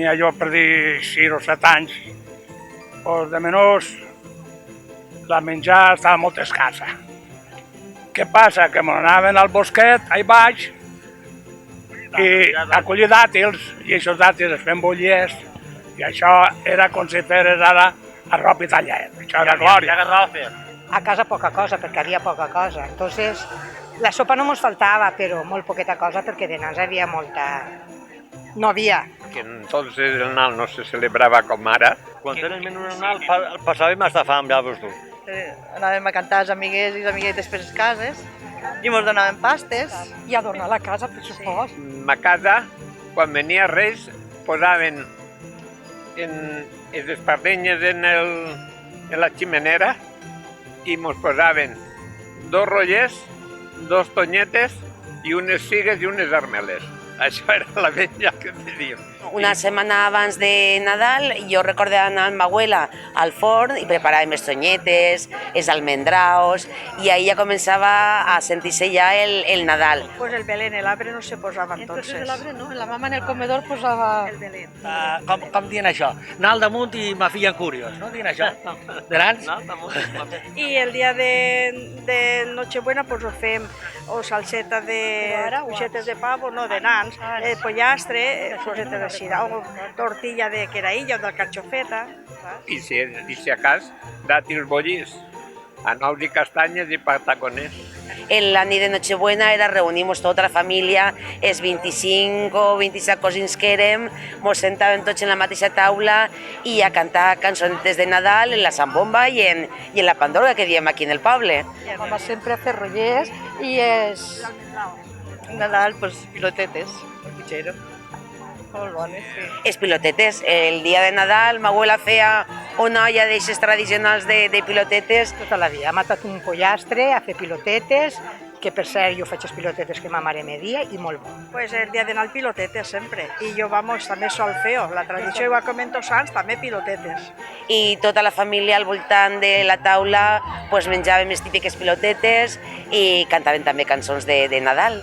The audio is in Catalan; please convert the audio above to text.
tenia jo per dir 6 o 7 anys, doncs de menús la menjar estava molt escassa. Què passa? Que me n'anaven al bosquet, ahí baix, i a collir dàtils, i aquests dàtils es feien bolliers, i això era com si feres ara arrop i tallet, això era glòria. A casa poca cosa, perquè havia poca cosa. Entonces, la sopa no ens faltava, però molt poqueta cosa, perquè de nans havia molta... No havia. Que entonces el Nadal no se celebrava com ara. Quan érem en un Nadal passàvem hasta fam, ja veus tu. Anàvem a cantar els amiguets i les amiguetes per les cases i ens donaven pastes. I adornar la casa, per supost. A casa, quan venia Reis, posaven les espardenyes en la ximenera i mos posaven 2 rotllers, 2 tonyetes i unes figues i unes armeles. Això era la menja que teníem. Una setmana abans de Nadal jo recordava anar amb ma abuela al forn i preparàvem les tonyetes, els almendraos, i ahí ja començava a sentir-se ja el Nadal. Pues el Belén, el arbre no se posava entonces. El arbre no, la mama en el comedor posava... El Belén. Com dient això? Anar al damunt i ma filla curiós, no? Dient això? De nans? I el dia de Nochebuena pues ho fem o salseta de cuixetes de pavo, no, de nans, pollastre, salseta de sirà, o tortilla de queraïlla o de carxofeta. I si a cas, dàtils bollits, anous i castanyes i pataconers. La nit de Nochebuena era reunimos tota la família, els 25 o 27 cosins que érem, mos sentàvem tots en la mateixa taula i a cantar cançonetes de Nadal en la Zambomba i en la Pandora que diem aquí en el poble. Mama sempre ha fet rotllers i és... Nadal, pues pilotetes, el pitxero. Molt bones, sí. Els pilotetes, el dia de Nadal ma abuela feia una olla d'eixes tradicionals de pilotetes. Tota la vida ha matat un pollastre a fer pilotetes, que per cert jo faig les pilotetes que ma mare me dia i molt bo. Pues el dia d'anar al pilotetes sempre. I jo, vamos, també solfeo. La tradició, igual com en Tots Sants, també pilotetes. I tota la família al voltant de la taula pues, menjàvem les típiques pilotetes i cantaven també cançons de Nadal.